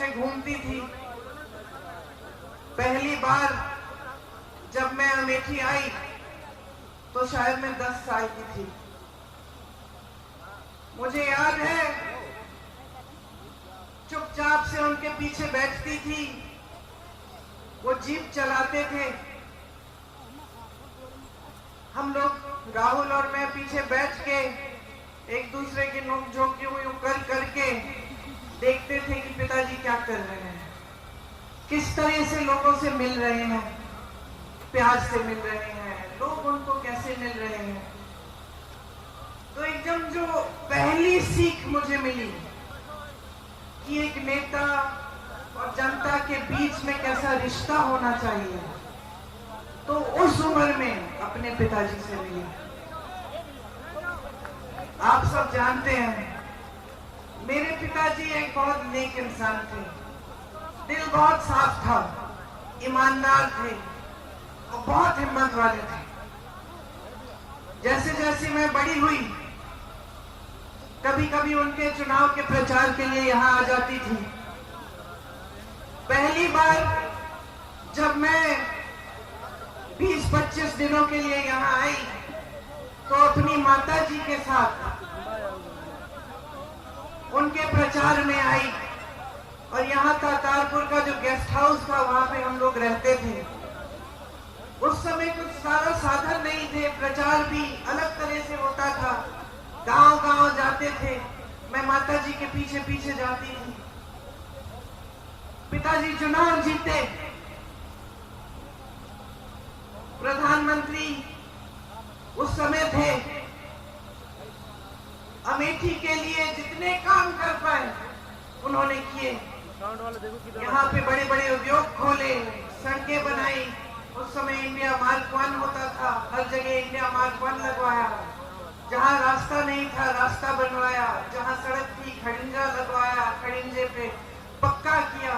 पीछे घूमती थी। पहली बार जब मैं अमेठी आई तो शायद मैं 10 साल की थी। मुझे याद है चुपचाप से उनके पीछे बैठती थी, वो जीप चलाते थे, हम लोग राहुल और मैं पीछे बैठ के एक दूसरे की नोक-झोंक यूं कर करके देखते थे कि पिताजी क्या कर रहे हैं, किस तरह से लोगों से मिल रहे हैं, प्यार से मिल रहे हैं, लोग उनको कैसे मिल रहे हैं। तो एकदम जो पहली सीख मुझे मिली कि एक नेता और जनता के बीच में कैसा रिश्ता होना चाहिए, तो उस उम्र में अपने पिताजी से मिली। आप सब जानते हैं मेरे पिताजी एक बहुत नेक इंसान थे, दिल बहुत साफ था, ईमानदार थे और बहुत हिम्मत वाले थे। जैसे जैसे मैं बड़ी हुई, कभी कभी उनके चुनाव के प्रचार के लिए यहाँ आ जाती थी। पहली बार जब मैं 20-25 दिनों के लिए यहाँ आई तो अपनी माता जी के साथ उनके प्रचार में आई और यहाँ तारपुर का जो गेस्ट हाउस था वहां पे हम लोग रहते थे। उस समय कुछ सारा साधन नहीं थे, प्रचार भी अलग तरह से होता था, गांव-गांव जाते थे, मैं माता जी के पीछे पीछे जाती थी। पिताजी चुनाव जीते, प्रधानमंत्री उस समय थे, अमेठी के लिए जितने काम कर पाए उन्होंने किए। यहाँ पे बड़े बड़े उद्योग खोले, सड़कें बनाई, उस समय इंडिया मार्क 1 होता था, हर जगह इंडिया मार्क 1 लगवाया, जहाँ रास्ता नहीं था रास्ता बनवाया, जहाँ सड़क थी खड़िंजा लगवाया, खड़िंजे पे पक्का किया।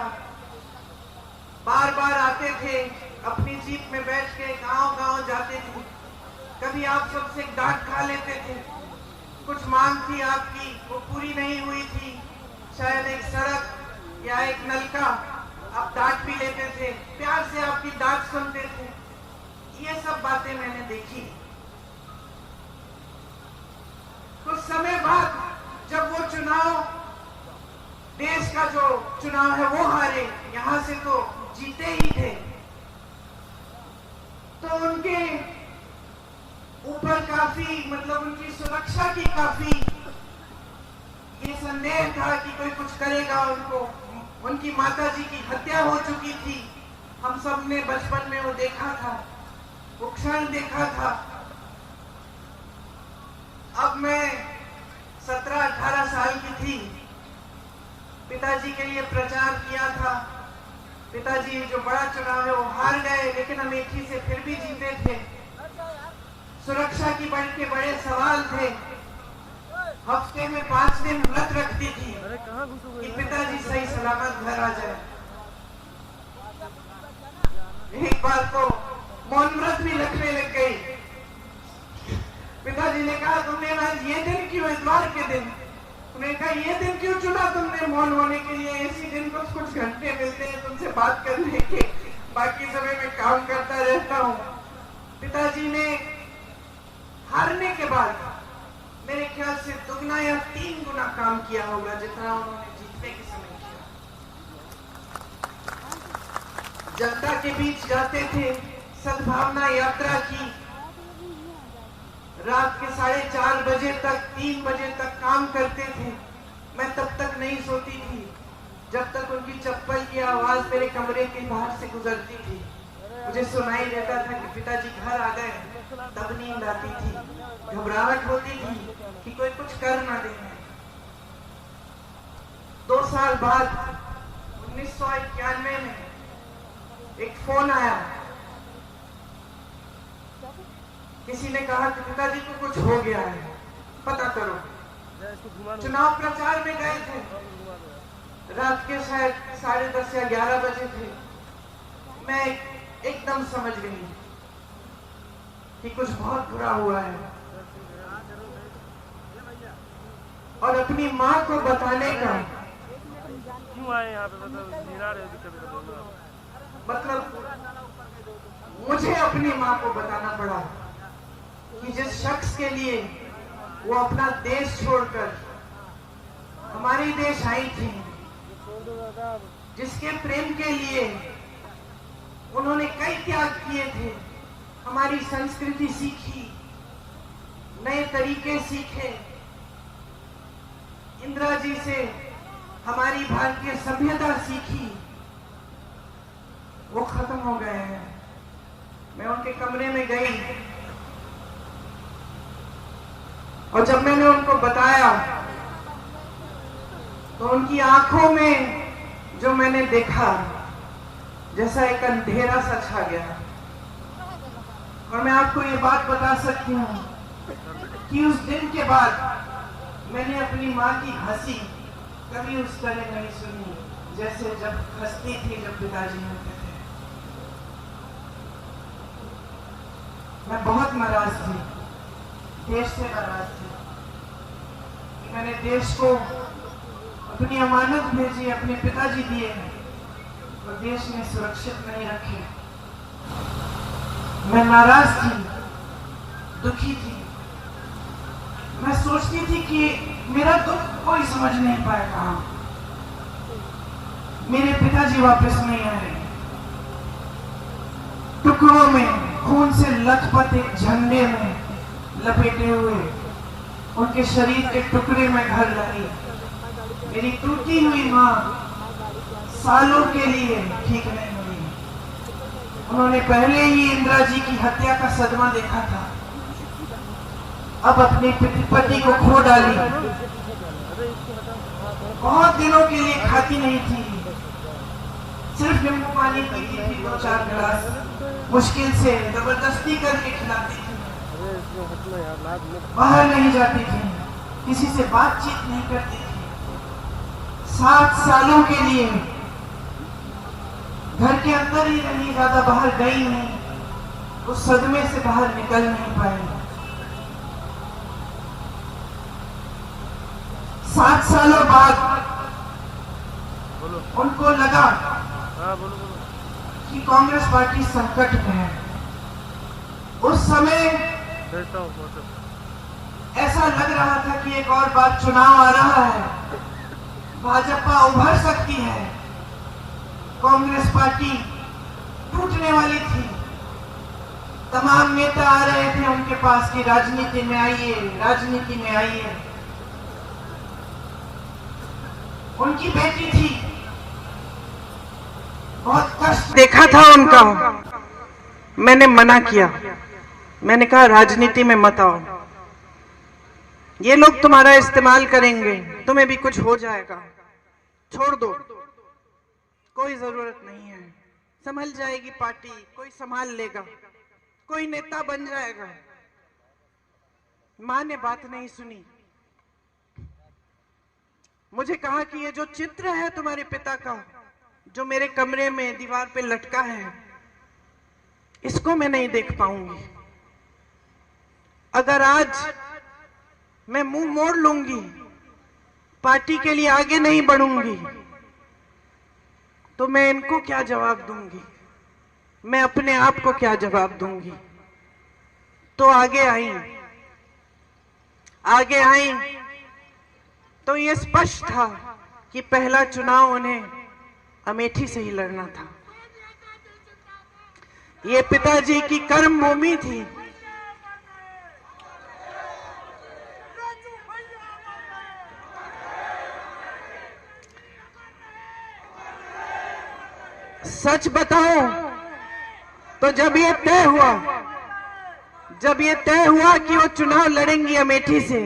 बार बार आते थे, अपनी जीप में बैठ के गांव-गांव जाते थे। कभी आप सबसे डांट खा लेते थे, कुछ मांग थी आपकी, वो पूरी नहीं हुई थी, शायद एक सड़क या एक नलका, आप डांट भी लेते थे, प्यार से आपकी डांट सुनते थे। ये सब बातें मैंने देखी। कुछ समय बाद जब वो चुनाव, देश का जो चुनाव है वो हारे, यहां से तो जीते ही थे, तो उनके ऊपर काफी मतलब उनकी सुरक्षा की काफी ये संदेह था कि कोई कुछ करेगा उनको। उनकी माता जी की हत्या हो चुकी थी, हम सब ने बचपन में वो देखा था, वो क्षण देखा था। अब मैं 17-18 साल की थी, पिताजी के लिए प्रचार किया था। पिताजी जो बड़ा चुनाव है वो हार गए, लेकिन अमेठी से फिर भी जीते थे। सुरक्षा की बड़े सवाल थे। हफ्ते में 5 दिन व्रत रखती थी कि पिताजी सही सलामत घर आ जाए। एक बार तो मौन व्रत भी रखने लग गई। पिताजी ने कहा, तुमने आज ये दिन क्यों, इतवार के दिन, उन्होंने कहा ये दिन क्यों चुना तुमने मौन होने के लिए, इसी दिन कुछ घंटे मिलते हैं तुमसे बात करने के, बाकी समय में काम करता रहता हूँ। पिताजी ने हारने के बाद मेरे ख्याल से 2 या 3 गुना काम किया होगा जितना उन्होंने जीतने के समय किया। जनता के बीच जाते थे, सद्भावना यात्रा की, रात के 4:30 बजे तक, 3 बजे तक काम करते थे। मैं तब तक नहीं सोती थी जब तक उनकी चप्पल की आवाज मेरे कमरे के बाहर से गुजरती थी। मुझे सुनाई देता था कि पिताजी घर आ गए, तब नींद आती थी, घबराहट होती थी कि कोई कुछ कर ना दे। 2 साल बाद 1991 में एक फोन आया, किसी ने कहा कि पिताजी को कुछ हो गया है, पता करो। चुनाव प्रचार में गए थे, रात के शायद 10:30 या 11 बजे थे। मैं एकदम समझ गई कि कुछ बहुत बुरा हुआ है, और अपनी माँ को बताने का क्यों आए यहाँ पे? मतलब निरा रहे हो कभी तो बोलो। मतलब मुझे अपनी माँ को बताना पड़ा कि जिस शख्स के लिए वो अपना देश छोड़कर हमारे देश आई थी, जिसके प्रेम के लिए उन्होंने कई त्याग किए थे, हमारी संस्कृति सीखी, नए तरीके सीखे, इंदिरा जी से हमारी भारतीय सभ्यता सीखी, वो खत्म हो गए हैं। मैं उनके कमरे में गई और जब मैंने उनको बताया तो उनकी आंखों में जो मैंने देखा, जैसा एक अंधेरा सा छा गया। और मैं आपको ये बात बता सकती हूँ कि उस दिन के बाद मैंने अपनी माँ की हंसी कभी उस तरह नहीं सुनी जैसे जब हंसती थी जब पिताजी होते थे। मैं बहुत नाराज थी, देश से नाराज थी कि मैंने देश को अपनी अमानत भेजी, अपने पिताजी दिए और देश ने सुरक्षित नहीं रखे। मैं नाराज थी, दुखी थी। मैं सोचती थी कि मेरा दुख कोई समझ नहीं पाएगा, मेरे पिताजी वापस नहीं आए। टुकड़ों में खून से लथपथ एक झंडे में लपेटे हुए उनके शरीर के टुकड़े में घर लाई। मेरी टूटी हुई माँ सालों के लिए ठीक नहीं हुई। उन्होंने पहले ही इंदिरा जी की हत्या का सदमा देखा था, अब अपने पति को खो डाली। बहुत दिनों के लिए खाती नहीं थी, सिर्फ नींबू पानी पीती थी, 2-4 गिलास, मुश्किल से जबरदस्ती करके खिलाती थी। बाहर नहीं जाती थी, किसी से बातचीत नहीं करती थी। 7 सालों के लिए घर के अंदर ही रही, ज्यादा बाहर गई नहीं, उस सदमे से बाहर निकल नहीं पाई। 7 सालों बाद उनको लगा कि कांग्रेस पार्टी संकट में है। उस समय ऐसा लग रहा था कि एक और बार चुनाव आ रहा है, भाजपा उभर सकती है, कांग्रेस पार्टी टूटने वाली थी। तमाम नेता आ रहे थे उनके पास कि राजनीति में आइए, राजनीति में आइए। उनकी बेटी थी, बहुत कष्ट देखा था उनका। मैंने मना किया, मैंने कहा राजनीति में मत आओ, ये लोग तुम्हारा इस्तेमाल करेंगे, तुम्हें भी कुछ हो जाएगा, छोड़ दो, कोई जरूरत नहीं है, संभल जाएगी पार्टी, कोई संभाल लेगा, कोई नेता बन जाएगा। मां ने बात नहीं सुनी, मुझे कहा कि ये जो चित्र है तुम्हारे पिता का, जो मेरे कमरे में दीवार पे लटका है, इसको मैं नहीं देख पाऊंगी। अगर आज मैं मुंह मोड़ लूंगी, पार्टी के लिए आगे नहीं बढ़ूंगी, तो मैं इनको क्या जवाब दूंगी, मैं अपने आप को क्या जवाब दूंगी। तो आगे आई तो ये स्पष्ट था कि पहला चुनाव उन्हें अमेठी से ही लड़ना था। ये पिताजी की कर्म भूमि थी। सच बताओ तो जब ये तय हुआ कि वो चुनाव लड़ेंगी अमेठी से,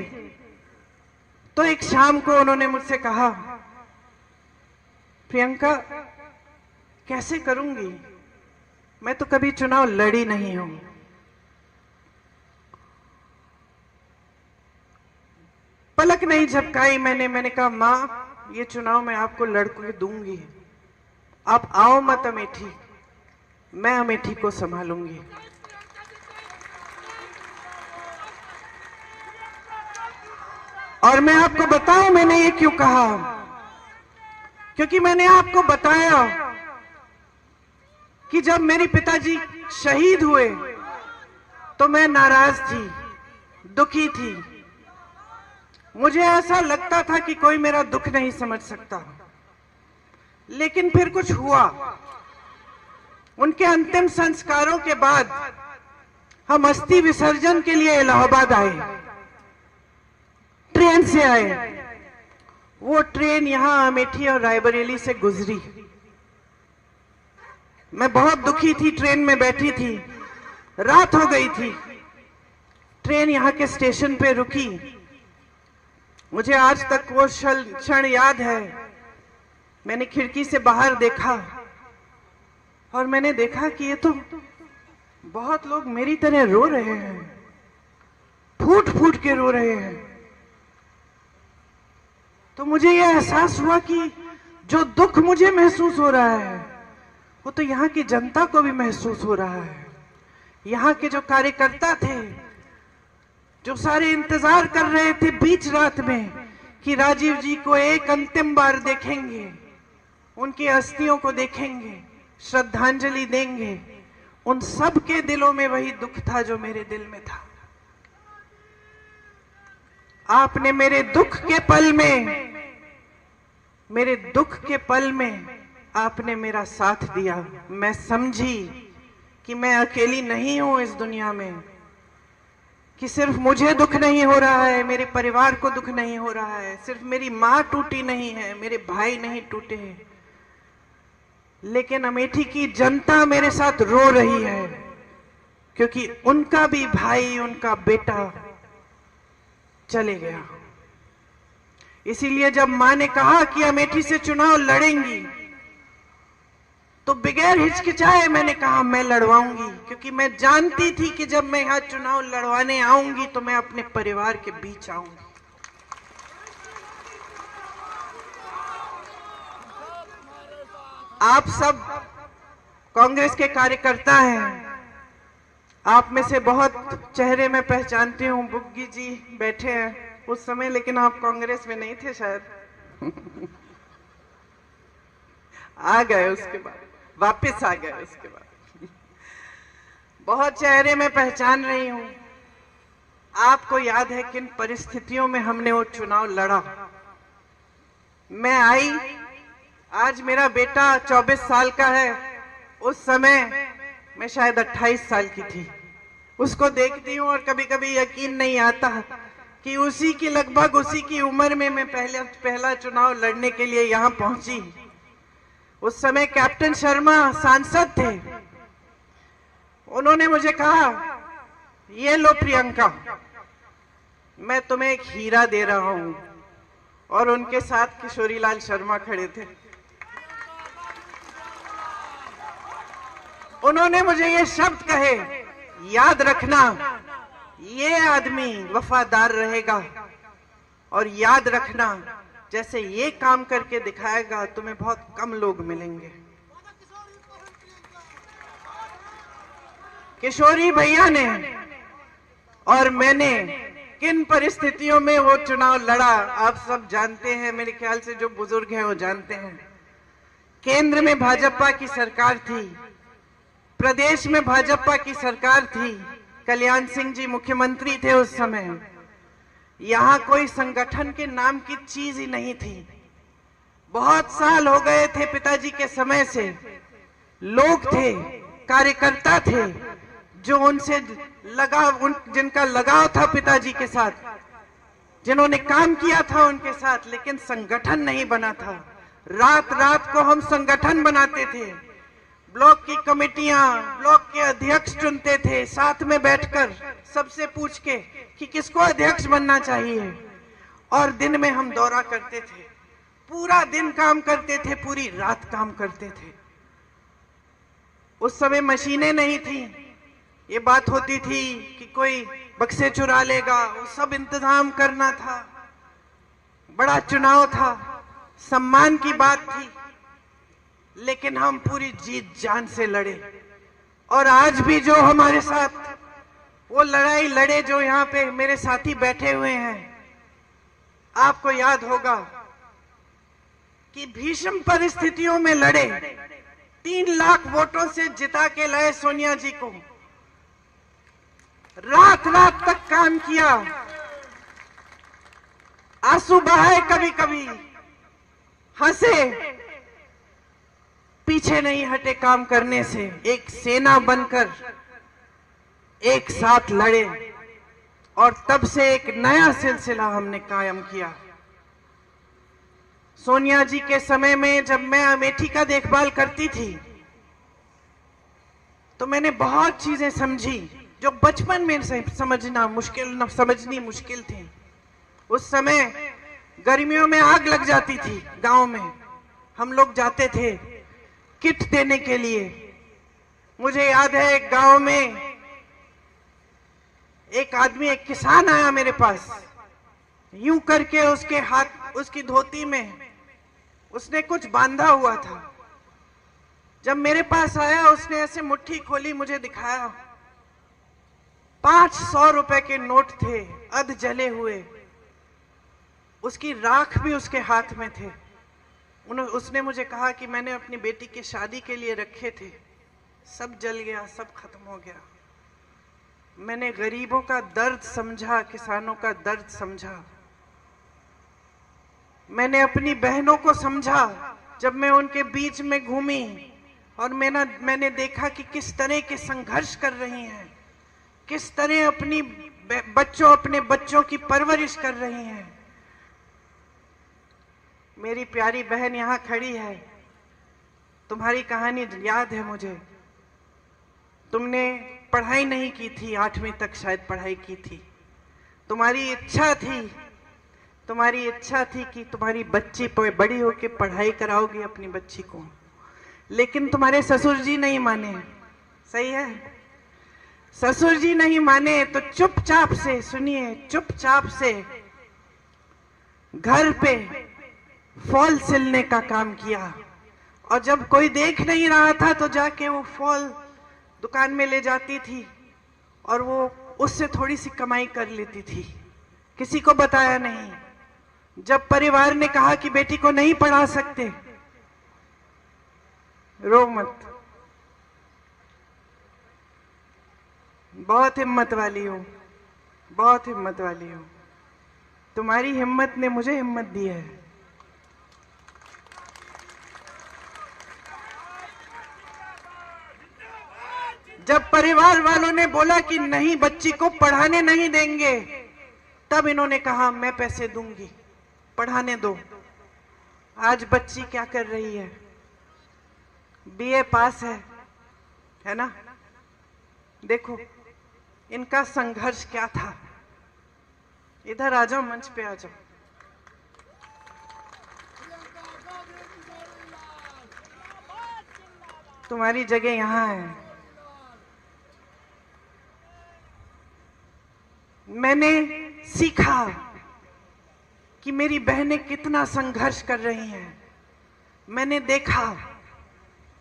तो एक शाम को उन्होंने मुझसे कहा, प्रियंका कैसे करूंगी, मैं तो कभी चुनाव लड़ी नहीं हूं। पलक नहीं झपकाई मैंने कहा मां, ये चुनाव मैं आपको लड़के दूंगी, आप आओ मत अमेठी, मैं अमेठी को संभालूंगी। और मैं आपको बताऊं मैंने ये क्यों कहा क्योंकि मैंने आपको बताया कि जब मेरे पिताजी शहीद हुए तो मैं नाराज थी, दुखी थी। मुझे ऐसा लगता था कि कोई मेरा दुख नहीं समझ सकता। लेकिन फिर कुछ हुआ। उनके अंतिम संस्कारों के बाद हम अस्थि विसर्जन के लिए इलाहाबाद आए, ट्रेन से आए। वो ट्रेन यहां अमेठी और रायबरेली से गुजरी। मैं बहुत दुखी थी, ट्रेन में बैठी थी, रात हो गई थी। ट्रेन यहां के स्टेशन पे रुकी। मुझे आज तक वो क्षण याद है। मैंने खिड़की से बाहर देखा और मैंने देखा कि ये तो बहुत लोग मेरी तरह रो रहे हैं, फूट फूट के रो रहे हैं। तो मुझे यह एहसास हुआ कि जो दुख मुझे महसूस हो रहा है वो तो यहाँ की जनता को भी महसूस हो रहा है। यहाँ के जो कार्यकर्ता थे, जो सारे इंतजार कर रहे थे बीच रात में कि राजीव जी को एक अंतिम बार देखेंगे, उनकी अस्थियों को देखेंगे, श्रद्धांजलि देंगे, उन सब के दिलों में वही दुख था जो मेरे दिल में था। आपने मेरे दुख के पल में आपने मेरा साथ दिया। मैं समझी कि मैं अकेली नहीं हूं इस दुनिया में, कि सिर्फ मुझे दुख नहीं हो रहा है, मेरे परिवार को दुख नहीं हो रहा है, सिर्फ मेरी मां टूटी नहीं है, मेरे भाई नहीं टूटे हैं, लेकिन अमेठी की जनता मेरे साथ रो रही है, क्योंकि उनका भी भाई, उनका बेटा चले गया। इसीलिए जब मां ने कहा कि अमेठी से चुनाव लड़ेंगी, तो बगैर हिचकिचाए मैंने कहा मैं लड़वाऊंगी, क्योंकि मैं जानती थी कि जब मैं यहां चुनाव लड़वाने आऊंगी तो मैं अपने परिवार के बीच आऊंगी। आप सब कांग्रेस के कार्यकर्ता हैं। आप में से बहुत चेहरे में पहचानती हूं। बुग्गी जी बैठे हैं उस समय, लेकिन आप कांग्रेस में नहीं थे शायद। आ गए उसके बाद, वापस आ गए उसके बाद। बहुत चेहरे में पहचान रही हूं। आपको याद है किन परिस्थितियों में हमने वो चुनाव लड़ा। मैं आई, आज मेरा बेटा 24 साल का है, उस समय मैं शायद 28 साल की थी। उसको देखती हूँ और कभी कभी यकीन नहीं आता कि उसी की लगभग उसी की उम्र में मैं पहला चुनाव लड़ने के लिए यहाँ पहुंची। उस समय कैप्टन शर्मा सांसद थे। उन्होंने मुझे कहा, ये लो प्रियंका, मैं तुम्हें एक हीरा दे रहा हूं। और उनके साथ किशोरीलाल शर्मा खड़े थे। उन्होंने मुझे ये शब्द कहे, याद रखना ये आदमी वफादार रहेगा, और याद रखना जैसे ये काम करके दिखाएगा तुम्हें बहुत कम लोग मिलेंगे। किशोरी भैया ने और मैंने किन परिस्थितियों में वो चुनाव लड़ा आप सब जानते हैं। मेरे ख्याल से जो बुजुर्ग हैं वो जानते हैं। केंद्र में भाजपा की सरकार थी, प्रदेश में भाजपा की सरकार थी। कल्याण सिंह जी मुख्यमंत्री थे उस समय। यहाँ कोई संगठन के नाम की चीज ही नहीं थी। बहुत साल हो गए थे पिताजी के समय से। लोग थे, कार्यकर्ता थे जो उनसे जिनका लगाव था पिताजी के साथ, जिन्होंने काम किया था उनके साथ, लेकिन संगठन नहीं बना था। रात रात को हम संगठन बनाते थे। ब्लॉक की कमेटियां, ब्लॉक के अध्यक्ष चुनते थे, साथ में बैठकर सबसे पूछ के कि किसको अध्यक्ष बनना चाहिए। और दिन में हम दौरा करते थे, पूरा दिन काम करते थे, पूरी रात काम करते थे। उस समय मशीनें नहीं थी। ये बात होती थी कि कोई बक्से चुरा लेगा, वो सब इंतजाम करना था। बड़ा चुनाव था, सम्मान की बात थी, लेकिन हम पूरी जीत जान से लड़े। और आज भी जो हमारे साथ वो लड़ाई लड़े, जो यहाँ पे मेरे साथी बैठे हुए हैं, आपको याद होगा कि भीषण परिस्थितियों में लड़े, 3 लाख वोटों से जिता के लाए सोनिया जी को, रात रात तक काम किया, आंसू बहाए, कभी कभी हंसे, पीछे नहीं हटे काम करने से, एक सेना बनकर एक साथ लड़े और तब से एक नया सिलसिला हमने कायम किया। सोनिया जी के समय में जब मैं अमेठी का देखभाल करती थी तो मैंने बहुत चीजें समझी जो बचपन में समझनी मुश्किल थी। उस समय गर्मियों में आग लग जाती थी गांव में, हम लोग जाते थे किट देने के लिए। मुझे याद है एक गांव में एक आदमी, एक किसान आया मेरे पास, यूं करके उसके हाथ, उसकी धोती में उसने कुछ बांधा हुआ था। जब मेरे पास आया उसने ऐसे मुट्ठी खोली, मुझे दिखाया, 500 रुपए के नोट थे, अध जले हुए, उसकी राख भी उसके हाथ में थे। उसने मुझे कहा कि मैंने अपनी बेटी की शादी के लिए रखे थे, सब जल गया, सब खत्म हो गया। मैंने गरीबों का दर्द समझा, किसानों का दर्द समझा। मैंने अपनी बहनों को समझा जब मैं उनके बीच में घूमी और मैंने देखा कि किस तरह के संघर्ष कर रही हैं, किस तरह अपने बच्चों की परवरिश कर रही हैं। मेरी प्यारी बहन यहाँ खड़ी है, तुम्हारी कहानी याद है मुझे। तुमने पढ़ाई नहीं की थी, 8वीं तक शायद पढ़ाई की थी। तुम्हारी इच्छा थी कि तुम्हारी बच्ची बड़ी होकर पढ़ाई कराओगी अपनी बच्ची को, लेकिन तुम्हारे ससुर जी नहीं माने। सही है, ससुर जी नहीं माने तो चुपचाप से, सुनिए, चुपचाप से घर पे फॉल सिलने का काम किया। और जब कोई देख नहीं रहा था तो जाके वो फॉल दुकान में ले जाती थी और वो उससे थोड़ी सी कमाई कर लेती थी, किसी को बताया नहीं। जब परिवार ने कहा कि बेटी को नहीं पढ़ा सकते, रो मत, बहुत हिम्मत वाली हो, बहुत हिम्मत वाली हो। तुम्हारी हिम्मत ने मुझे हिम्मत दी है। जब परिवार वालों ने बोला कि नहीं, बच्ची को पढ़ाने नहीं देंगे, तब इन्होंने कहा मैं पैसे दूंगी, पढ़ाने दो। आज बच्ची क्या कर रही है? बीए पास है ना? देखो इनका संघर्ष क्या था। इधर आ जाओ, मंच पे आ जाओ। तुम्हारी जगह यहां है। मैंने सीखा कि मेरी बहनें कितना संघर्ष कर रही हैं। मैंने देखा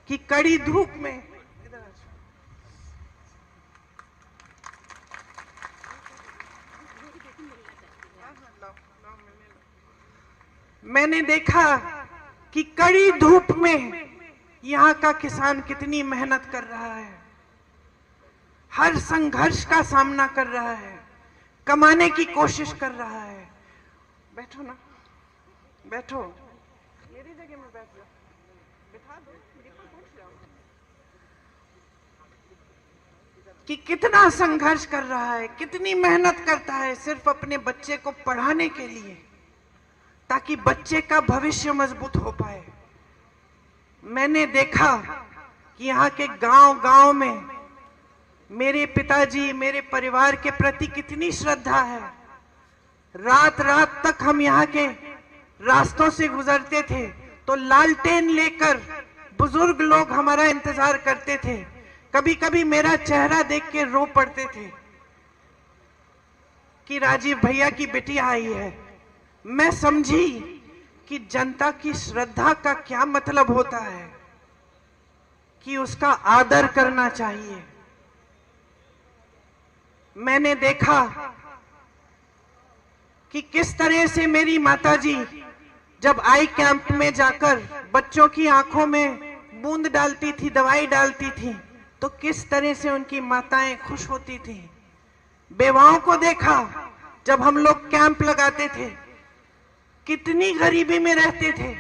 कि कड़ी धूप में, मैंने देखा कि कड़ी धूप में यहाँ का किसान कितनी मेहनत कर रहा है, हर संघर्ष का सामना कर रहा है, कमाने की कोशिश कर रहा है। बैठो ना, बैठो, मेरी जगह में बैठ जाओ, बिठा दो, पूछ जाओ कि कितना संघर्ष कर रहा है, कितनी मेहनत करता है सिर्फ अपने बच्चे को पढ़ाने के लिए, ताकि बच्चे का भविष्य मजबूत हो पाए। मैंने देखा कि यहाँ के गांव-गांव में मेरे पिताजी, मेरे परिवार के प्रति कितनी श्रद्धा है। रात रात तक हम यहाँ के रास्तों से गुजरते थे तो लालटेन लेकर बुजुर्ग लोग हमारा इंतजार करते थे। कभी कभी मेरा चेहरा देख के रो पड़ते थे कि राजीव भैया की बिटिया आई है। मैं समझी कि जनता की श्रद्धा का क्या मतलब होता है, कि उसका आदर करना चाहिए। मैंने देखा कि किस तरह से मेरी माताजी जब आई कैंप में जाकर बच्चों की आंखों में बूंद डालती थी, दवाई डालती थी, तो किस तरह से उनकी माताएं खुश होती थी। बेवाओं को देखा जब हम लोग कैंप लगाते थे, कितनी गरीबी में रहते थे,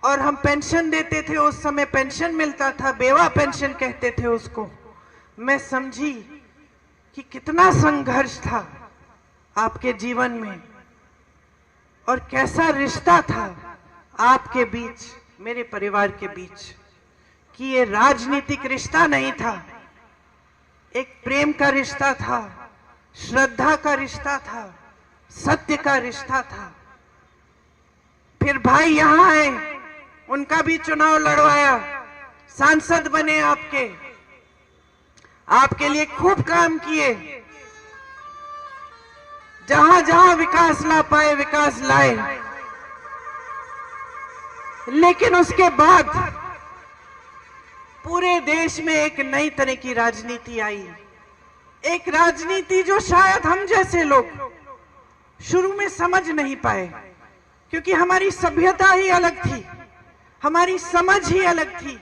और हम पेंशन देते थे। उस समय पेंशन मिलता था, बेवा पेंशन कहते थे उसको। मैं समझी कि कितना संघर्ष था आपके जीवन में और कैसा रिश्ता था आपके बीच, मेरे परिवार के बीच, कि ये राजनीतिक रिश्ता नहीं था, एक प्रेम का रिश्ता था, श्रद्धा का रिश्ता था, सत्य का रिश्ता था। फिर भाई यहां आए, उनका भी चुनाव लड़वाया, सांसद बने, आपके लिए खूब काम किए, जहां जहां विकास ला पाए विकास लाए। लेकिन उसके बाद पूरे देश में एक नई तरह की राजनीति आई, एक राजनीति जो शायद हम जैसे लोग शुरू में समझ नहीं पाए, क्योंकि हमारी सभ्यता ही अलग थी, हमारी समझ ही अलग थी।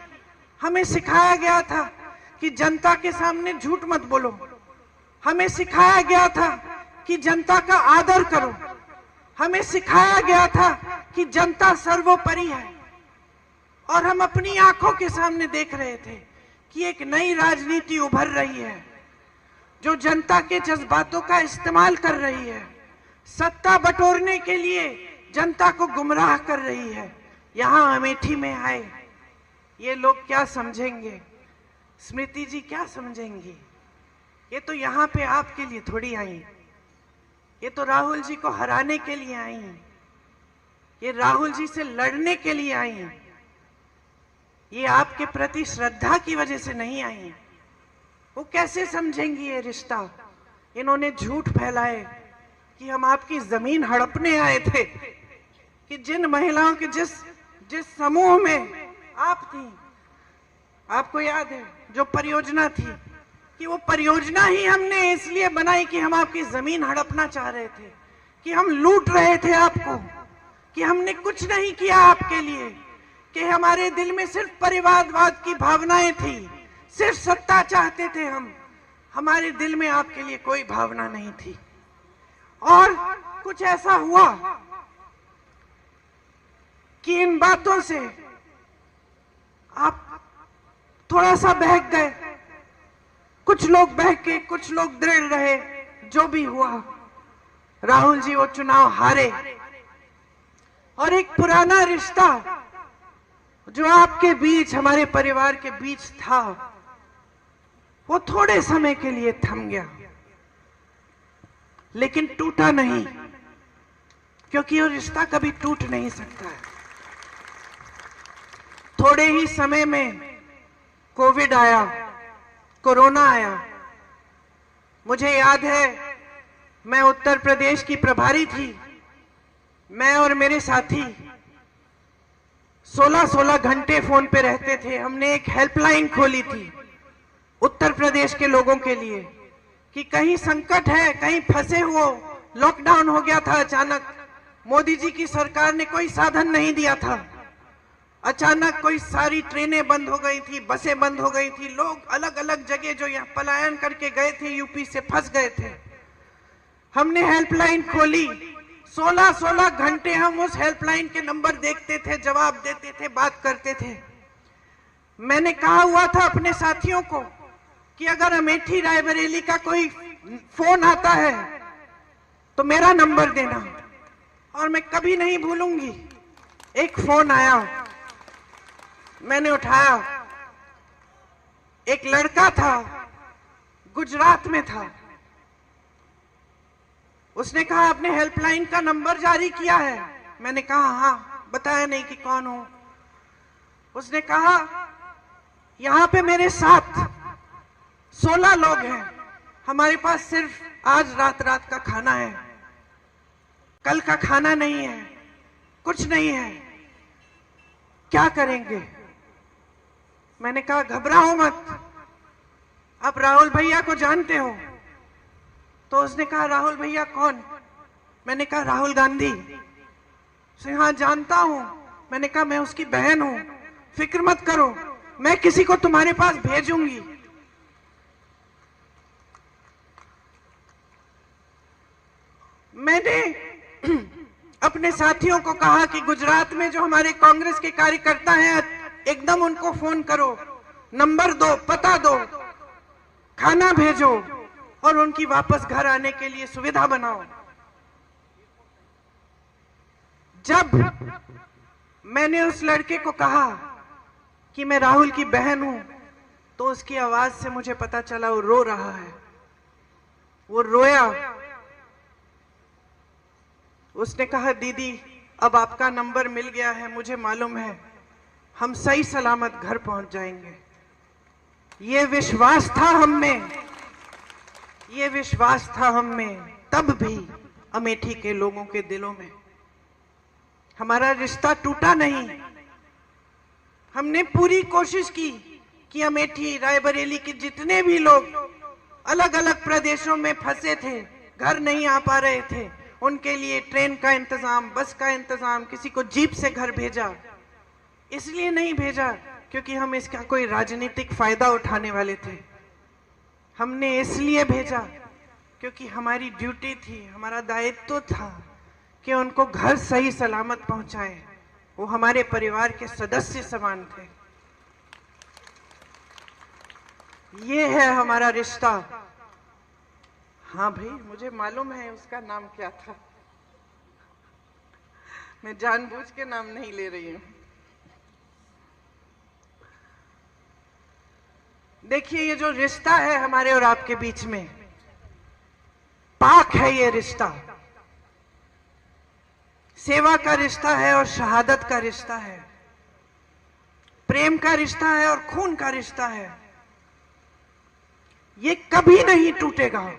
हमें सिखाया गया था कि जनता के सामने झूठ मत बोलो, हमें सिखाया गया था कि जनता का आदर करो, हमें सिखाया गया था कि जनता सर्वोपरि है। और हम अपनी आंखों के सामने देख रहे थे कि एक नई राजनीति उभर रही है, जो जनता के जज्बातों का इस्तेमाल कर रही है, सत्ता बटोरने के लिए जनता को गुमराह कर रही है। यहां अमेठी में आए ये लोग क्या समझेंगे, स्मृति जी क्या समझेंगी? ये तो यहाँ पे आपके लिए थोड़ी आई, ये तो राहुल जी को हराने के लिए आई, ये राहुल जी से लड़ने के लिए आई, ये आपके प्रति श्रद्धा की वजह से नहीं आई। वो कैसे समझेंगी ये रिश्ता? इन्होंने झूठ फैलाए कि हम आपकी जमीन हड़पने आए थे, कि जिन महिलाओं के जिस समूह में आप थी, आपको याद है जो परियोजना थी, कि वो परियोजना ही हमने इसलिए बनाई कि हम आपकी जमीन हड़पना चाह रहे थे, कि हम लूट रहे थे आपको, कि हमने कुछ नहीं किया आपके लिए, कि हमारे दिल में सिर्फ परिवारवाद की भावनाएं थी, सिर्फ सत्ता चाहते थे हम, हमारे दिल में आपके लिए कोई भावना नहीं थी। और कुछ ऐसा हुआ कि इन बातों से आप थोड़ा सा बहक गए, कुछ लोग बहके, कुछ लोग दृढ़ रहे। जो भी हुआ, राहुल जी वो चुनाव हारे, और एक पुराना रिश्ता जो आपके बीच, हमारे परिवार के बीच था, वो थोड़े समय के लिए थम गया, लेकिन टूटा नहीं, क्योंकि वो रिश्ता कभी टूट नहीं सकता है। थोड़े ही समय में कोविड आया, कोरोना आया। मुझे याद है, मैं उत्तर प्रदेश की प्रभारी थी, मैं और मेरे साथी 16-16 घंटे फोन पे रहते थे। हमने एक हेल्पलाइन खोली थी उत्तर प्रदेश के लोगों के लिए, कि कहीं संकट है, कहीं फंसे हो, लॉकडाउन हो गया था अचानक, मोदी जी की सरकार ने कोई साधन नहीं दिया था, अचानक कोई सारी ट्रेनें बंद हो गई थी, बसें बंद हो गई थी, लोग अलग अलग जगह जो यहाँ पलायन करके गए थे, यूपी से फंस गए थे। हमने हेल्पलाइन खोली, 16-16 घंटे हम उस हेल्पलाइन के नंबर देखते थे, जवाब देते थे, बात करते थे। मैंने कहा हुआ था अपने साथियों को कि अगर अमेठी रायबरेली का कोई फोन आता है तो मेरा नंबर देना, और मैं कभी नहीं भूलूंगी। एक फोन आया, मैंने उठाया, एक लड़का था, गुजरात में था। उसने कहा आपने हेल्पलाइन का नंबर जारी किया है? मैंने कहा हाँ, बताया नहीं कि कौन हो। उसने कहा यहां पे मेरे साथ 16 लोग हैं, हमारे पास सिर्फ आज रात का खाना है, कल का खाना नहीं है, कुछ नहीं है, क्या करेंगे? मैंने कहा घबराओ मत, आप राहुल भैया को जानते हो? तो उसने कहा राहुल भैया कौन? मैंने कहा राहुल गांधी। से हाँ जानता हूं। मैंने कहा मैं उसकी बहन हूं, फिक्र मत करो, मैं किसी को तुम्हारे पास भेजूंगी। मैंने अपने साथियों को कहा कि गुजरात में जो हमारे कांग्रेस के कार्यकर्ता हैं, एकदम उनको फोन करो, नंबर दो, पता दो, खाना भेजो और उनकी वापस घर आने के लिए सुविधा बनाओ। जब मैंने उस लड़के को कहा कि मैं राहुल की बहन हूं, तो उसकी आवाज से मुझे पता चला वो रो रहा है। वो रोया। उसने कहा दीदी अब आपका नंबर मिल गया है, मुझे मालूम है हम सही सलामत घर पहुंच जाएंगे। ये विश्वास था हम में, ये विश्वास था हम में तब भी अमेठी के लोगों के दिलों में। हमारा रिश्ता टूटा नहीं। हमने पूरी कोशिश की कि अमेठी, रायबरेली के जितने भी लोग अलग अलग प्रदेशों में फंसे थे, घर नहीं आ पा रहे थे, उनके लिए ट्रेन का इंतजाम, बस का इंतजाम, किसी को जीप से घर भेजा। इसलिए नहीं भेजा क्योंकि हम इसका कोई राजनीतिक फायदा उठाने वाले थे। हमने इसलिए भेजा क्योंकि हमारी ड्यूटी थी, हमारा दायित्व था कि उनको घर सही सलामत पहुंचाए। वो हमारे परिवार के सदस्य समान थे। ये है हमारा रिश्ता। हाँ भाई, मुझे मालूम है उसका नाम क्या था, मैं जानबूझ के नाम नहीं ले रही हूं। देखिए, ये जो रिश्ता है हमारे और आपके बीच में, पाक है ये रिश्ता। सेवा का रिश्ता है और शहादत का रिश्ता है, प्रेम का रिश्ता है और खून का रिश्ता है। ये कभी नहीं टूटेगा।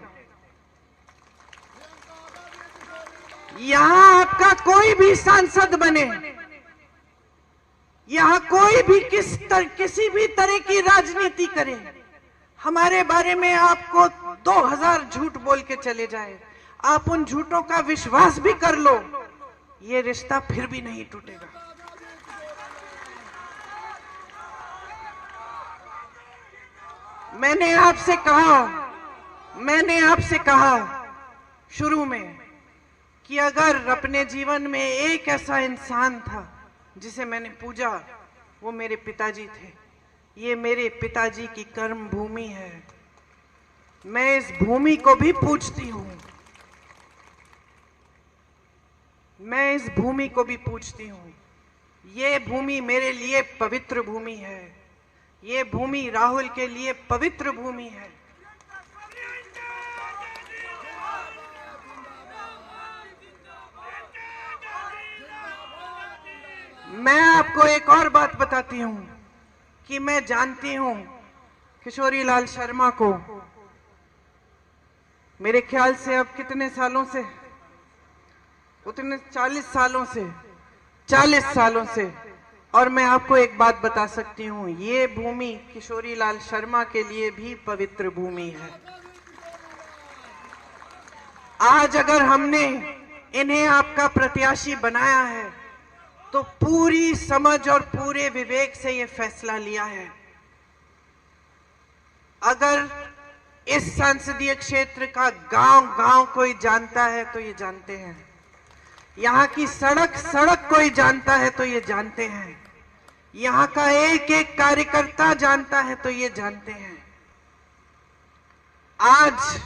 यहां आपका कोई भी सांसद बने, यहां कोई भी किसी भी तरह की राजनीति करे, हमारे बारे में आपको 2000 झूठ बोल के चले जाए, आप उन झूठों का विश्वास भी कर लो, ये रिश्ता फिर भी नहीं टूटेगा। मैंने आपसे कहा शुरू में कि अगर अपने जीवन में एक ऐसा इंसान था जिसे मैंने पूजा, वो मेरे पिताजी थे। ये मेरे पिताजी की कर्म भूमि है। मैं इस भूमि को भी पूजती हूं। मैं इस भूमि को भी पूजती हूं। ये भूमि मेरे लिए पवित्र भूमि है। ये भूमि राहुल के लिए पवित्र भूमि है। मैं आपको एक और बात बताती हूं कि मैं जानती हूं किशोरी लाल शर्मा को, मेरे ख्याल से अब कितने सालों से, उतने 40 सालों से। और मैं आपको एक बात बता सकती हूं, ये भूमि किशोरी लाल शर्मा के लिए भी पवित्र भूमि है। आज अगर हमने इन्हें आपका प्रत्याशी बनाया है तो पूरी समझ और पूरे विवेक से ये फैसला लिया है। अगर इस संसदीय क्षेत्र का गांव-गांव कोई जानता है तो ये जानते हैं, यहाँ की सड़क कोई जानता है तो ये जानते हैं, यहाँ का एक एक कार्यकर्ता जानता है तो ये जानते हैं। आज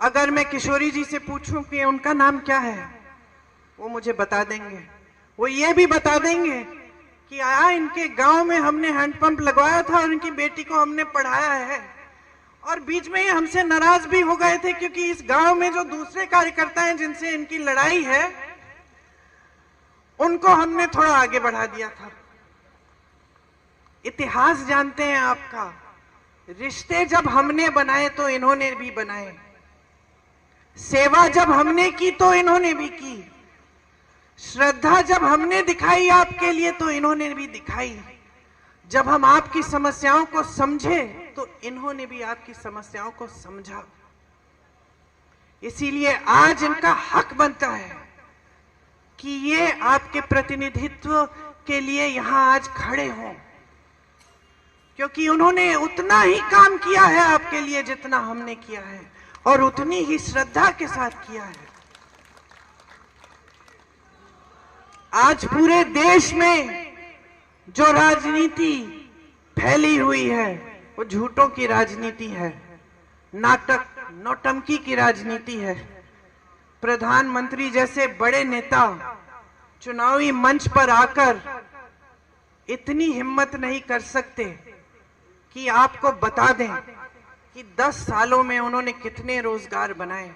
अगर मैं किशोरी जी से पूछूं कि उनका नाम क्या है, वो मुझे बता देंगे। वो ये भी बता देंगे कि इनके गांव में हमने हैंडपंप लगवाया था और इनकी बेटी को हमने पढ़ाया है, और बीच में ही हमसे नाराज भी हो गए थे क्योंकि इस गांव में जो दूसरे कार्यकर्ता हैं जिनसे इनकी लड़ाई है, उनको हमने थोड़ा आगे बढ़ा दिया था। इतिहास जानते हैं आपका। रिश्ते जब हमने बनाए तो इन्होंने भी बनाए, सेवा जब हमने की तो इन्होंने भी की, श्रद्धा जब हमने दिखाई आपके लिए तो इन्होंने भी दिखाई, जब हम आपकी समस्याओं को समझे तो इन्होंने भी आपकी समस्याओं को समझा। इसीलिए आज इनका हक बनता है कि ये आपके प्रतिनिधित्व के लिए यहां आज खड़े हों, क्योंकि उन्होंने उतना ही काम किया है आपके लिए जितना हमने किया है, और उतनी ही श्रद्धा के साथ किया है। आज पूरे देश में जो राजनीति फैली हुई है वो झूठों की राजनीति है, नाटक नौटंकी की राजनीति है। प्रधानमंत्री जैसे बड़े नेता चुनावी मंच पर आकर इतनी हिम्मत नहीं कर सकते कि आपको बता दें कि 10 सालों में उन्होंने कितने रोजगार बनाए,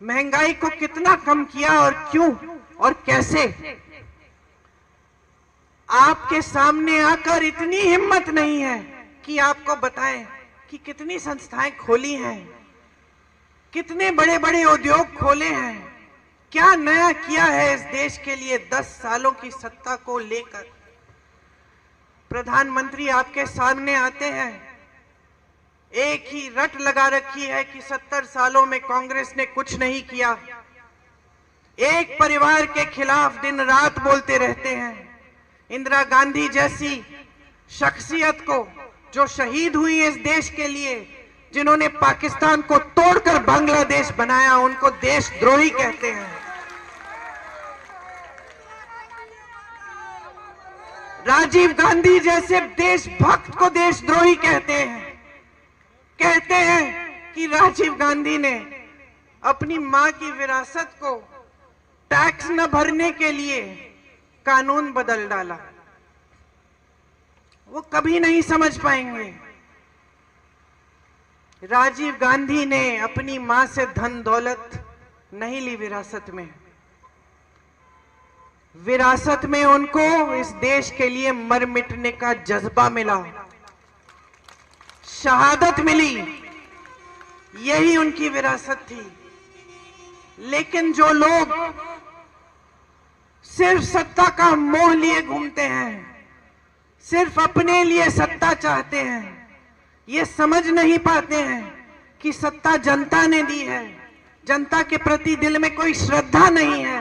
महंगाई को कितना कम किया और क्यों और कैसे। आपके सामने आकर इतनी हिम्मत नहीं है कि आपको बताएं कि कितनी संस्थाएं खोली हैं, कितने बड़े बड़े उद्योग खोले हैं, क्या नया किया है इस देश के लिए 10 सालों की सत्ता को लेकर। प्रधानमंत्री आपके सामने आते हैं, एक ही रट लगा रखी है कि 70 सालों में कांग्रेस ने कुछ नहीं किया, एक परिवार के खिलाफ दिन रात बोलते रहते हैं। इंदिरा गांधी जैसी शख्सियत को, जो शहीद हुई इस देश के लिए, जिन्होंने पाकिस्तान को तोड़कर बांग्लादेश बनाया, उनको देशद्रोही कहते हैं। राजीव गांधी जैसे देशभक्त को देशद्रोही कहते हैं। कहते हैं कि राजीव गांधी ने अपनी मां की विरासत को टैक्स न भरने के लिए कानून बदल डाला। वो कभी नहीं समझ पाएंगे। राजीव गांधी ने अपनी मां से धन दौलत नहीं ली विरासत में। विरासत में उनको इस देश के लिए मर मिटने का जज्बा मिला, शहादत मिली, यही उनकी विरासत थी। लेकिन जो लोग सिर्फ सत्ता का मोह लिए घूमते हैं, सिर्फ अपने लिए सत्ता चाहते हैं, ये समझ नहीं पाते हैं कि सत्ता जनता ने दी है, जनता के प्रति दिल में कोई श्रद्धा नहीं है,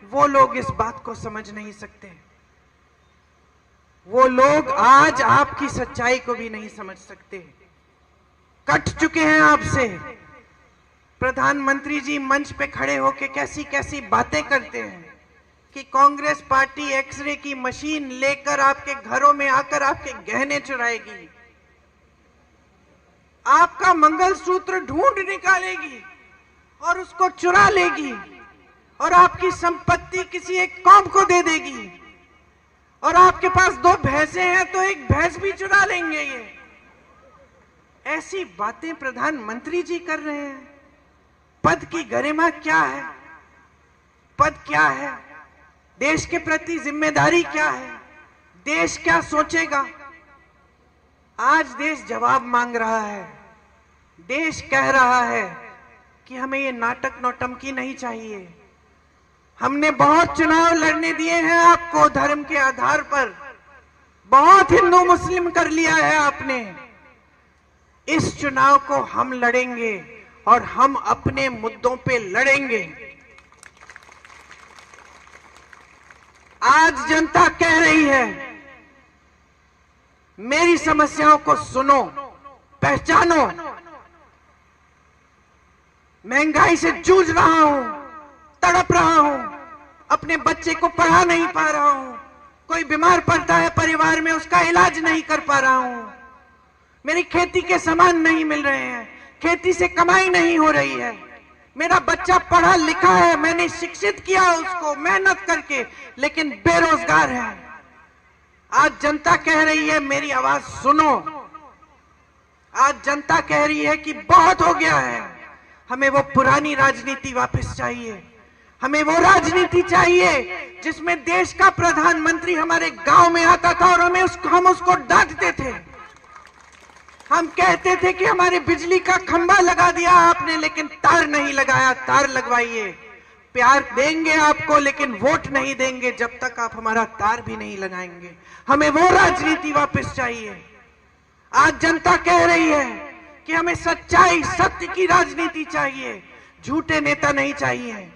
वो लोग इस बात को समझ नहीं सकते। वो लोग आज आपकी सच्चाई को भी नहीं समझ सकते, कट चुके हैं आपसे। प्रधानमंत्री जी मंच पे खड़े होकर कैसी कैसी बातें करते हैं कि कांग्रेस पार्टी एक्सरे की मशीन लेकर आपके घरों में आकर आपके गहने चुराएगी, आपका मंगलसूत्र ढूंढ निकालेगी और उसको चुरा लेगी, और आपकी संपत्ति किसी एक कौम को दे देगी, और आपके पास 2 भैंसें हैं तो एक भैंस भी चुरा लेंगे। ये ऐसी बातें प्रधानमंत्री जी कर रहे हैं। पद की गरिमा क्या है? पद क्या है? देश के प्रति जिम्मेदारी क्या है? देश क्या सोचेगा? आज देश जवाब मांग रहा है। देश कह रहा है कि हमें ये नाटक नौटंकी नहीं चाहिए। हमने बहुत चुनाव लड़ने दिए हैं आपको धर्म के आधार पर, बहुत हिंदू मुस्लिम कर लिया है आपने। इस चुनाव को हम लड़ेंगे और हम अपने मुद्दों पे लड़ेंगे। आज जनता कह रही है, मेरी समस्याओं को सुनो, पहचानो। महंगाई से जूझ रहा हूं, तड़प रहा हूं, अपने बच्चे को पढ़ा नहीं पा रहा हूं, कोई बीमार पड़ता है परिवार में उसका इलाज नहीं कर पा रहा हूं, मेरी खेती के सामान नहीं मिल रहे हैं, खेती से कमाई नहीं हो रही है, मेरा बच्चा पढ़ा लिखा है, मैंने शिक्षित किया उसको मेहनत करके, लेकिन बेरोजगार है। आज जनता कह रही है मेरी आवाज सुनो। आज जनता कह रही है कि बहुत हो गया है, हमें वो पुरानी राजनीति वापस चाहिए। हमें वो राजनीति चाहिए जिसमें देश का प्रधानमंत्री हमारे गांव में आता था और हम उसको डांटते थे। हम कहते थे कि हमारे बिजली का खंभा लगा दिया आपने, लेकिन तार नहीं लगाया, तार लगवाइए। प्यार देंगे आपको लेकिन वोट नहीं देंगे जब तक आप हमारा तार भी नहीं लगाएंगे। हमें वो राजनीति वापस चाहिए। आज जनता कह रही है कि हमें सच्चाई सत्य की राजनीति चाहिए, झूठे नेता नहीं चाहिए।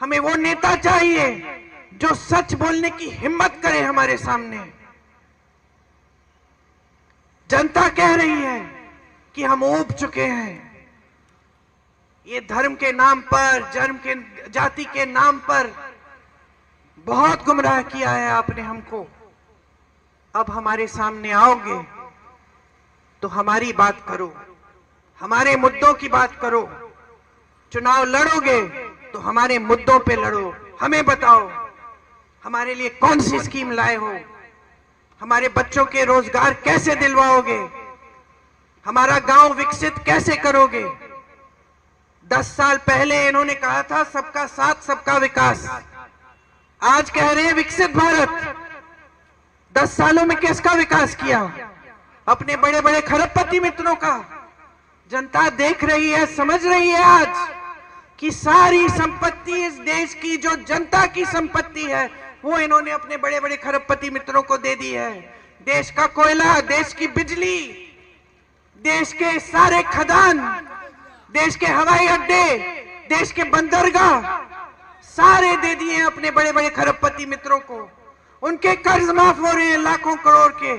हमें वो नेता चाहिए जो सच बोलने की हिम्मत करे हमारे सामने। जनता कह रही है कि हम ऊब चुके हैं। ये धर्म के नाम पर, जाति के नाम पर बहुत गुमराह किया है आपने हमको। अब हमारे सामने आओगे तो हमारी बात करो, हमारे मुद्दों की बात करो। चुनाव लड़ोगे तो हमारे मुद्दों पे लड़ो। हमें बताओ हमारे लिए कौन सी स्कीम लाए हो, हमारे बच्चों के रोजगार कैसे दिलवाओगे, हमारा गांव विकसित कैसे करोगे। 10 साल पहले इन्होंने कहा था सबका साथ सबका विकास, आज कह रहे हैं विकसित भारत। 10 सालों में किसका विकास किया? अपने बड़े बड़े खरबपति मित्रों का। जनता देख रही है, समझ रही है आज कि सारी संपत्ति इस देश की जो जनता की संपत्ति है वो इन्होंने अपने बड़े बड़े खरबपति मित्रों को दे दी है। देश का कोयला, देश की बिजली, देश के सारे खदान, देश के हवाई अड्डे, देश के बंदरगाह सारे दे दिए अपने बड़े बड़े खरबपति मित्रों को। उनके कर्ज माफ हो रहे हैं लाखों करोड़ के।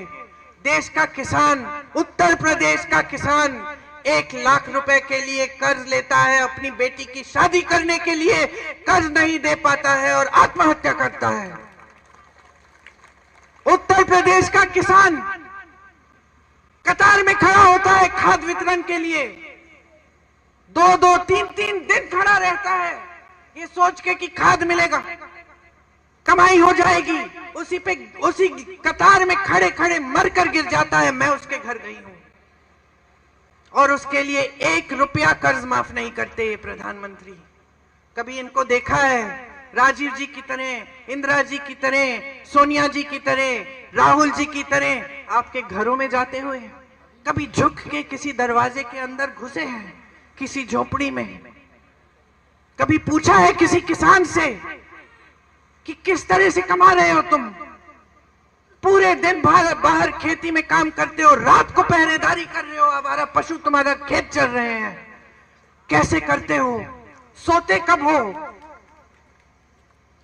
देश का किसान, उत्तर प्रदेश का किसान 1 लाख रुपए के लिए कर्ज लेता है, अपनी बेटी की शादी करने के लिए कर्ज नहीं दे पाता है और आत्महत्या करता है। उत्तर प्रदेश का किसान कतार में खड़ा होता है खाद वितरण के लिए, 2-2, 3-3 दिन खड़ा रहता है ये सोच के कि खाद मिलेगा, कमाई हो जाएगी। उसी कतार में खड़े खड़े मरकर गिर जाता है। मैं उसके घर गई हूं और उसके लिए 1 रुपया कर्ज माफ नहीं करते ये प्रधानमंत्री। कभी इनको देखा है राजीव जी की तरह, इंदिरा जी की तरह, सोनिया जी की तरह, राहुल जी की तरह आपके घरों में जाते हुए? कभी झुक के किसी दरवाजे के अंदर घुसे हैं, किसी झोपड़ी में? कभी पूछा है किसी किसान से कि किस तरह से कमा रहे हो तुम? पूरे दिन बाहर खेती में काम करते हो, रात को पहरेदारी कर रहे हो, हमारा पशु तुम्हारा खेत चल रहे हैं, कैसे करते हो? सोते कब हो?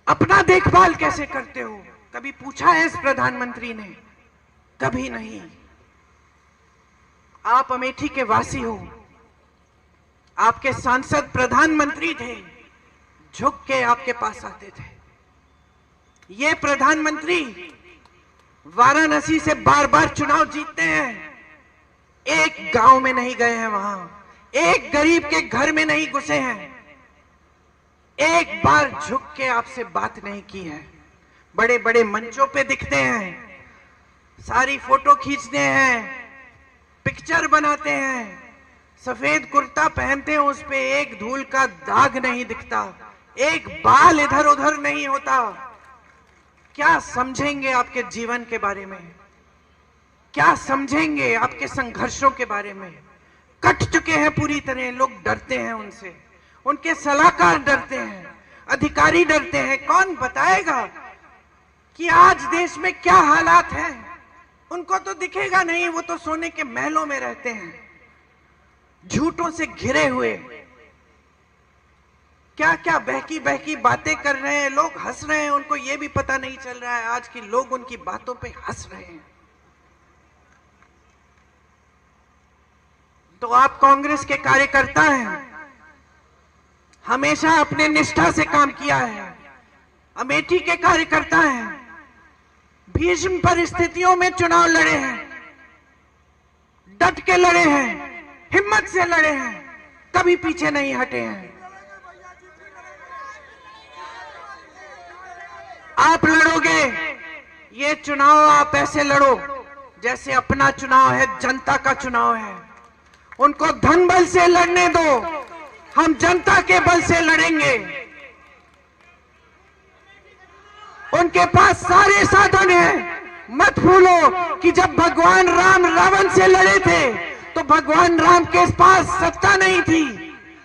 अपना देखभाल कैसे करते हो? कभी पूछा है इस प्रधानमंत्री ने? कभी नहीं। आप अमेठी के वासी हो, आपके सांसद प्रधानमंत्री थे, झुक के आपके पास आते थे। ये प्रधानमंत्री वाराणसी से बार बार चुनाव जीतते हैं, एक गांव में नहीं गए हैं, वहां एक गरीब के घर में नहीं घुसे हैं, एक बार झुक के आपसे बात नहीं की है। बड़े बड़े मंचों पे दिखते हैं, सारी फोटो खींचते हैं, पिक्चर बनाते हैं, सफेद कुर्ता पहनते हैं, उस पे एक धूल का दाग नहीं दिखता, एक बाल इधर उधर नहीं होता। क्या समझेंगे आपके जीवन के बारे में? क्या समझेंगे आपके संघर्षों के बारे में? कट चुके हैं पूरी तरह, लोग डरते हैं उनसे, उनके सलाहकार डरते हैं, अधिकारी डरते हैं। कौन बताएगा कि आज देश में क्या हालात हैं? उनको तो दिखेगा नहीं, वो तो सोने के महलों में रहते हैं, झूठों से घिरे हुए। क्या क्या बहकी बहकी बातें कर रहे हैं, लोग हंस रहे हैं, उनको ये भी पता नहीं चल रहा है आज की लोग उनकी बातों पे हंस रहे हैं। तो आप कांग्रेस के कार्यकर्ता हैं, हमेशा अपने निष्ठा से काम किया है। अमेठी के कार्यकर्ता हैं, भीषण परिस्थितियों में चुनाव लड़े हैं, डट के लड़े हैं, हिम्मत से लड़े हैं, कभी पीछे नहीं हटे हैं। आप लड़ोगे ये चुनाव, आप ऐसे लड़ो जैसे अपना चुनाव है, जनता का चुनाव है। उनको धन बल से लड़ने दो, हम जनता के बल से लड़ेंगे। उनके पास सारे साधन हैं। मत भूलो कि जब भगवान राम रावण से लड़े थे तो भगवान राम के पास सत्ता नहीं थी,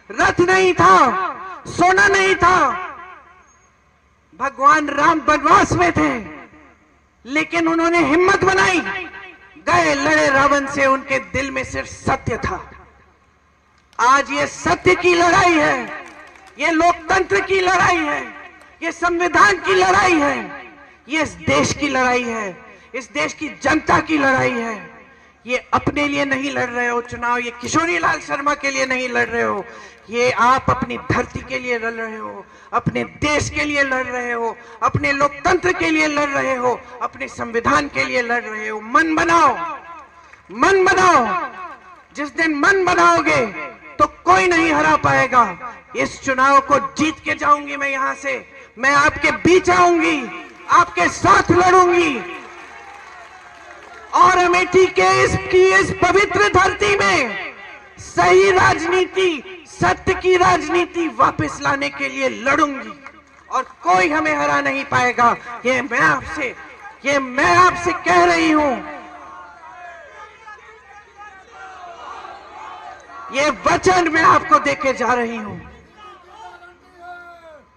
रथ नहीं था, सोना नहीं था। भगवान राम वनवास में थे, लेकिन उन्होंने हिम्मत बनाई, गए लड़े रावण से। उनके दिल में सिर्फ सत्य था। आज ये सत्य की लड़ाई है, ये लोकतंत्र की लड़ाई है, ये संविधान की लड़ाई है, ये इस देश की लड़ाई है, इस देश की जनता की लड़ाई है। ये अपने लिए नहीं लड़ रहे हो चुनाव, ये किशोरी लाल शर्मा के लिए नहीं लड़ रहे हो, ये आप अपनी धरती के लिए लड़ रहे हो, अपने देश के लिए लड़ रहे हो, अपने लोकतंत्र के लिए लड़ रहे हो, अपने संविधान के लिए लड़ रहे हो। मन बनाओ, मन बनाओ। जिस दिन मन बनाओगे तो कोई नहीं हरा पाएगा। इस चुनाव को जीत के जाऊंगी मैं यहां से, मैं आपके बीच आऊंगी, आपके साथ लड़ूंगी और अमेठी के इस पवित्र धरती में सही राजनीति, सत्य की राजनीति वापस लाने के लिए लड़ूंगी और कोई हमें हरा नहीं पाएगा। ये मैं आपसे कह रही हूं, ये वचन मैं आपको देके जा रही हूं।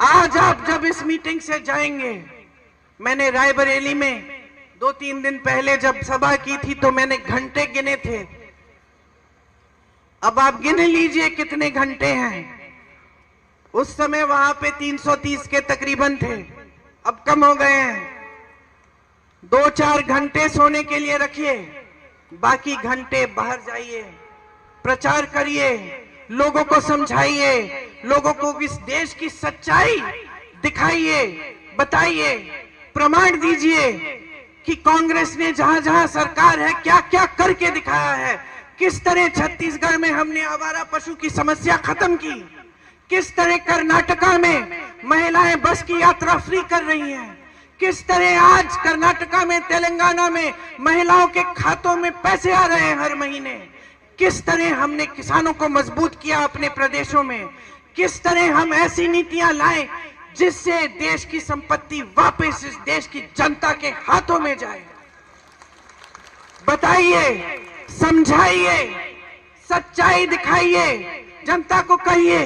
आज आप जब इस मीटिंग से जाएंगे, मैंने रायबरेली में 2-3 दिन पहले जब सभा की थी तो मैंने घंटे गिने थे। अब आप गिन लीजिए कितने घंटे हैं। उस समय वहां पे 330 के तकरीबन थे, अब कम हो गए हैं। 2-4 घंटे सोने के लिए रखिए, बाकी घंटे बाहर जाइए, प्रचार करिए, लोगों को समझाइए, लोगों को इस देश की सच्चाई दिखाइए, बताइए, प्रमाण दीजिए कि कांग्रेस ने जहां जहां सरकार है क्या क्या करके दिखाया है। किस तरह छत्तीसगढ़ में हमने आवारा पशु की समस्या खत्म की, किस तरह कर्नाटका में महिलाएं बस की यात्रा फ्री कर रही हैं, किस तरह आज कर्नाटका में, तेलंगाना में महिलाओं के खातों में पैसे आ रहे हैं हर महीने, किस तरह हमने किसानों को मजबूत किया अपने प्रदेशों में, किस तरह हम ऐसी नीतियां लाए जिससे देश की संपत्ति वापस इस देश की जनता के हाथों में जाए। बताइए, समझाइए, सच्चाई दिखाइए, जनता को कहिए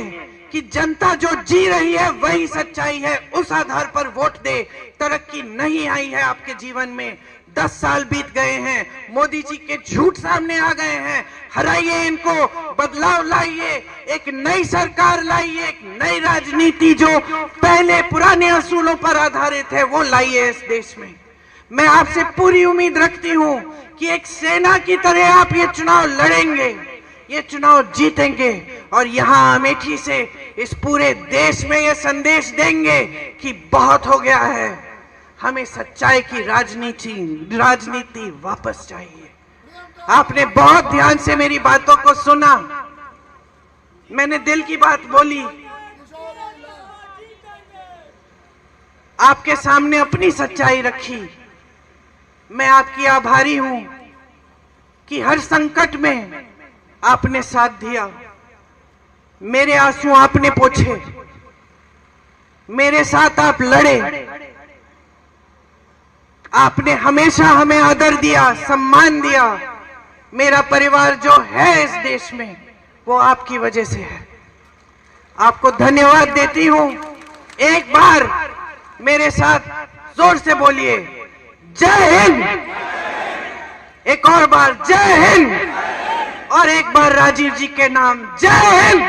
कि जनता जो जी रही है वही सच्चाई है, उस आधार पर वोट दे। तरक्की नहीं आई है आपके जीवन में, 10 साल बीत गए हैं, मोदी जी के झूठ सामने आ गए हैं, हराइए इनको, बदलाव लाइए, एक नई सरकार लाइए, एक नई राजनीति जो पहले पुराने असूलों पर आधारित है वो लाइए इस देश में। मैं आपसे पूरी उम्मीद रखती हूं कि एक सेना की तरह आप ये चुनाव लड़ेंगे, ये चुनाव जीतेंगे और यहां अमेठी से इस पूरे देश में ये संदेश देंगे कि बहुत हो गया है, हमें सच्चाई की राजनीति वापस चाहिए। आपने बहुत ध्यान से मेरी बातों को सुना, मैंने दिल की बात बोली, आपके सामने अपनी सच्चाई रखी। मैं आपकी आभारी हूं कि हर संकट में आपने साथ दिया, मेरे आंसू आपने पोंछे, मेरे साथ आप लड़े, आपने हमेशा हमें आदर दिया, सम्मान दिया। मेरा परिवार जो है इस देश में वो आपकी वजह से है, आपको धन्यवाद देती हूं। एक बार मेरे साथ जोर से बोलिए, जय हिंद। एक और बार जय हिंद, और एक बार राजीव जी के नाम जय हिंद।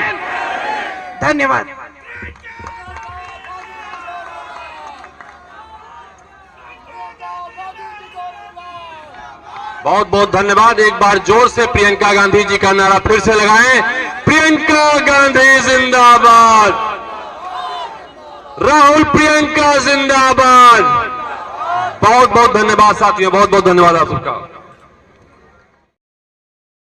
धन्यवाद। बहुत बहुत धन्यवाद। एक बार जोर से प्रियंका गांधी जी का नारा फिर से लगाएं, प्रियंका गांधी जिंदाबाद, राहुल प्रियंका जिंदाबाद। बहुत बहुत धन्यवाद साथियों, बहुत बहुत धन्यवाद आप सबका।